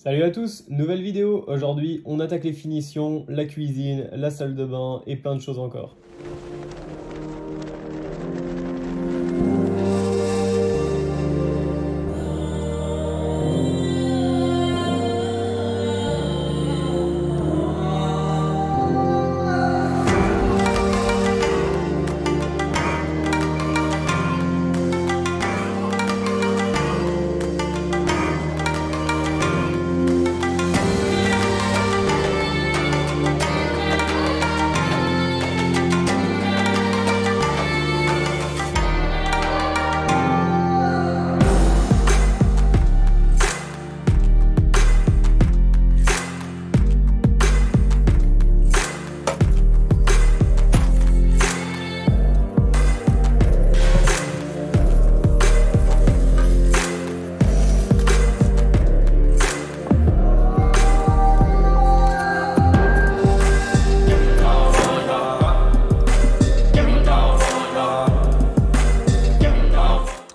Salut à tous, nouvelle vidéo. Aujourd'hui, on attaque les finitions, la cuisine, la salle de bain et plein de choses encore.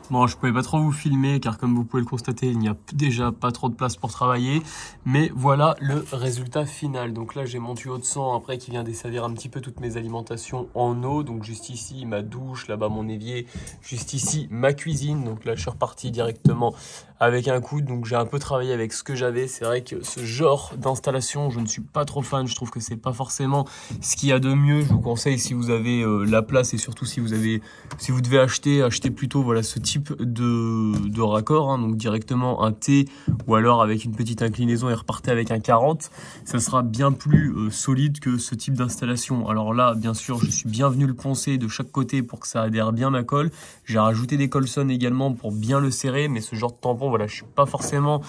Bon, je pouvais pas trop vous filmer car comme vous pouvez le constater, il n'y a déjà pas trop de place pour travailler. Mais voilà le résultat final. Donc là, j'ai mon tuyau de sang après qui vient desservir un petit peu toutes mes alimentations en eau. Donc juste ici, ma douche, là-bas mon évier, juste ici, ma cuisine. Donc là, je suis reparti directement avec un coude. Donc j'ai un peu travaillé avec ce que j'avais. C'est vrai que ce genre d'installation, je ne suis pas trop fan. Je trouve que c'est pas forcément ce qu'il y a de mieux. Je vous conseille si vous avez la place et surtout si vous devez acheter plutôt voilà ce type de raccord, hein, donc directement un T ou alors avec une petite inclinaison et repartez avec un 40, ça sera bien plus solide que ce type d'installation. Alors là, bien sûr, je suis bien venu le poncer de chaque côté pour que ça adhère bien ma colle. J'ai rajouté des colsons également pour bien le serrer, mais ce genre de tampon, voilà, je suis pas forcément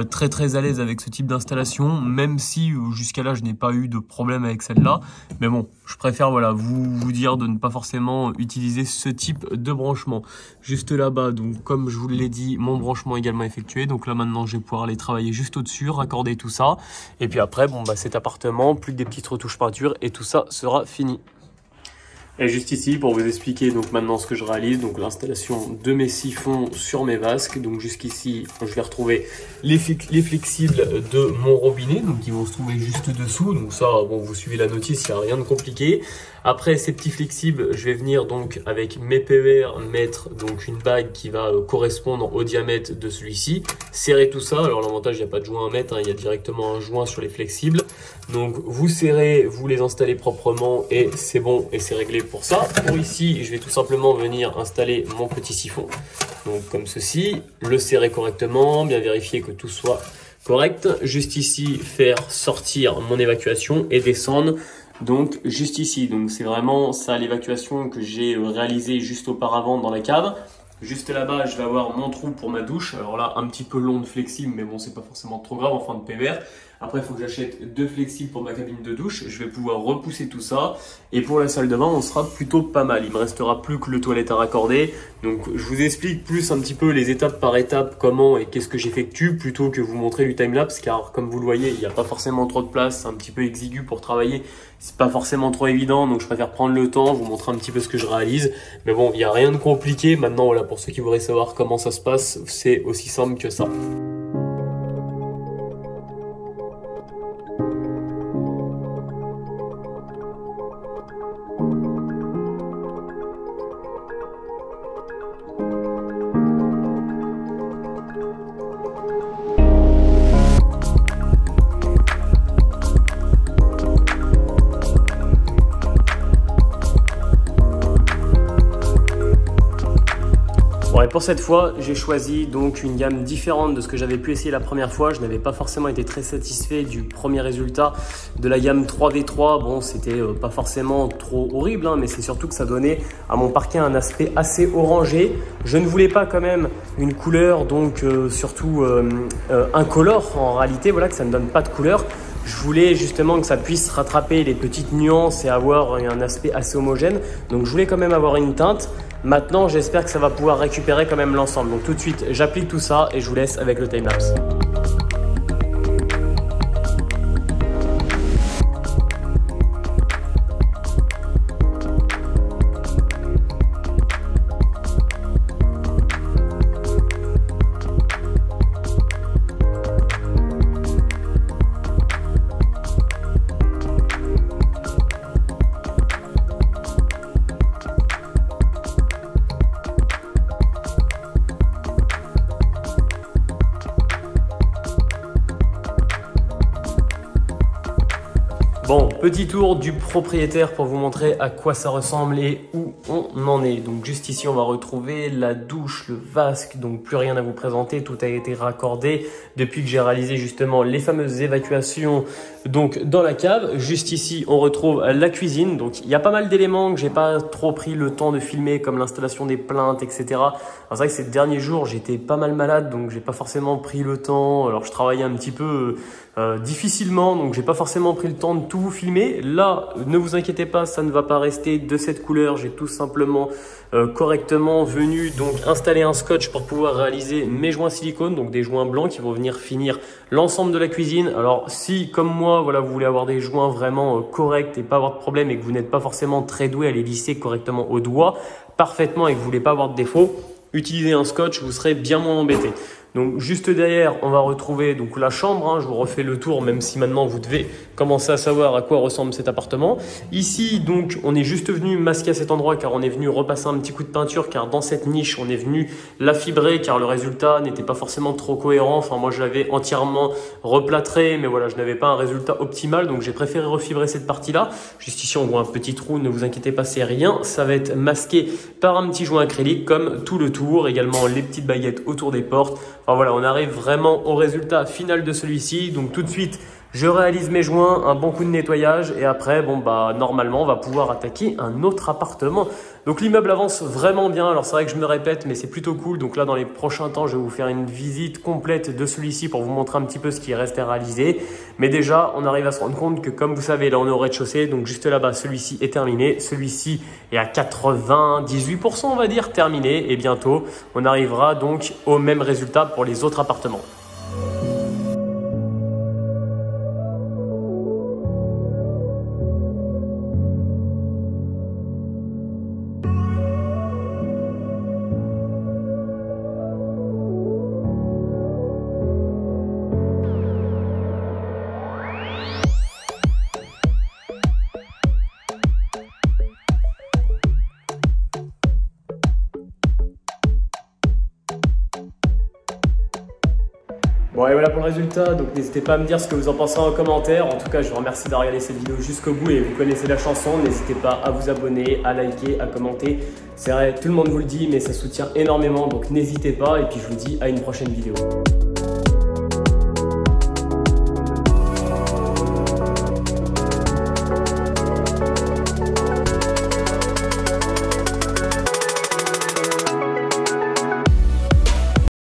très à l'aise avec ce type d'installation, même si jusqu'à là je n'ai pas eu de problème avec celle-là. Mais bon, je préfère voilà vous dire de ne pas forcément utiliser ce type de branchement. Juste là-bas, donc comme je vous l'ai dit, mon branchement également effectué. Donc là maintenant, je vais pouvoir aller travailler juste au-dessus, raccorder tout ça. Et puis après, bon bah cet appartement, plus que des petites retouches peinture et tout ça sera fini. Et juste ici, pour vous expliquer donc maintenant ce que je réalise, donc l'installation de mes siphons sur mes vasques. Donc jusqu'ici, je vais retrouver les flexibles de mon robinet, donc ils vont se trouver juste dessous. Donc ça, bon, vous suivez la notice, il n'y a rien de compliqué. Après ces petits flexibles, je vais venir donc avec mes PER mettre donc une bague qui va correspondre au diamètre de celui-ci. Serrer tout ça. Alors l'avantage, il n'y a pas de joint à mettre, hein, il y a directement un joint sur les flexibles. Donc vous serrez, vous les installez proprement et c'est bon et c'est réglé pour ça. Pour ici, je vais tout simplement venir installer mon petit siphon. Donc comme ceci, le serrer correctement, bien vérifier que tout soit correct. Juste ici, faire sortir mon évacuation et descendre. Donc juste ici, donc c'est vraiment ça l'évacuation que j'ai réalisée juste auparavant dans la cave. Juste là-bas, je vais avoir mon trou pour ma douche. Alors là, un petit peu long de flexible, mais bon, c'est pas forcément trop grave en fin de PVR. Après, il faut que j'achète 2 flexibles pour ma cabine de douche. Je vais pouvoir repousser tout ça. Et pour la salle de bain, on sera plutôt pas mal. Il me restera plus que le toilette à raccorder. Donc, je vous explique plus un petit peu les étapes par étapes, comment et qu'est-ce que j'effectue, plutôt que vous montrer du timelapse. Car comme vous le voyez, il n'y a pas forcément trop de place. C'est un petit peu exigu pour travailler. C'est pas forcément trop évident. Donc, je préfère prendre le temps, vous montrer un petit peu ce que je réalise. Mais bon, il n'y a rien de compliqué. Maintenant, voilà, pour ceux qui voudraient savoir comment ça se passe, c'est aussi simple que ça. Bon, et pour cette fois, j'ai choisi donc une gamme différente de ce que j'avais pu essayer la première fois. Je n'avais pas forcément été très satisfait du premier résultat de la gamme 3v3. Bon, c'était pas forcément trop horrible, hein, mais c'est surtout que ça donnait à mon parquet un aspect assez orangé. Je ne voulais pas quand même une couleur, donc surtout incolore en réalité, voilà, que ça ne donne pas de couleur. Je voulais justement que ça puisse rattraper les petites nuances et avoir un aspect assez homogène. Donc je voulais quand même avoir une teinte. Maintenant, j'espère que ça va pouvoir récupérer quand même l'ensemble. Donc tout de suite, j'applique tout ça et je vous laisse avec le timelapse. Bon, petit tour du propriétaire pour vous montrer à quoi ça ressemble et où on en est. Donc juste ici, on va retrouver la douche, le vasque, donc plus rien à vous présenter. Tout a été raccordé depuis que j'ai réalisé justement les fameuses évacuations donc dans la cave. Juste ici, on retrouve la cuisine. Donc il y a pas mal d'éléments que j'ai pas trop pris le temps de filmer, comme l'installation des plaintes, etc. Alors c'est vrai que ces derniers jours, j'étais pas mal malade, donc j'ai pas forcément pris le temps. Alors je travaillais un petit peu difficilement, donc j'ai pas forcément pris le temps de tout vous filmer. Là, ne vous inquiétez pas, ça ne va pas rester de cette couleur. J'ai tout simplement correctement venu donc installer un scotch pour pouvoir réaliser mes joints silicone, donc des joints blancs qui vont venir finir l'ensemble de la cuisine. Alors si comme moi, voilà, vous voulez avoir des joints vraiment corrects et pas avoir de problème et que vous n'êtes pas forcément très doué à les lisser correctement au doigt, parfaitement, et que vous voulez pas avoir de défaut, utilisez un scotch, vous serez bien moins embêté. Donc juste derrière, on va retrouver donc la chambre, hein. Je vous refais le tour, même si maintenant vous devez commencer à savoir à quoi ressemble cet appartement. Ici, donc, on est juste venu masquer à cet endroit car on est venu repasser un petit coup de peinture, car dans cette niche, on est venu la fibrer car le résultat n'était pas forcément trop cohérent. Enfin, moi, je l'avais entièrement replâtré, mais voilà, je n'avais pas un résultat optimal, donc j'ai préféré refibrer cette partie-là. Juste ici, on voit un petit trou, ne vous inquiétez pas, c'est rien. Ça va être masqué par un petit joint acrylique comme tout le tour, également les petites baguettes autour des portes. Enfin voilà, on arrive vraiment au résultat final de celui-ci. Donc tout de suite, je réalise mes joints, un bon coup de nettoyage et après, bon bah normalement, on va pouvoir attaquer un autre appartement. Donc l'immeuble avance vraiment bien. Alors c'est vrai que je me répète, mais c'est plutôt cool. Donc là, dans les prochains temps, je vais vous faire une visite complète de celui-ci pour vous montrer un petit peu ce qui reste à réaliser. Mais déjà, on arrive à se rendre compte que comme vous savez, là on est au rez-de-chaussée. Donc juste là-bas, celui-ci est terminé. Celui-ci est à 98%, on va dire, terminé. Et bientôt, on arrivera donc au même résultat pour les autres appartements. Bon et voilà pour le résultat, donc n'hésitez pas à me dire ce que vous en pensez en commentaire. En tout cas, je vous remercie d'avoir regardé cette vidéo jusqu'au bout et vous connaissez la chanson. N'hésitez pas à vous abonner, à liker, à commenter. C'est vrai, tout le monde vous le dit, mais ça soutient énormément, donc n'hésitez pas. Et puis je vous dis à une prochaine vidéo.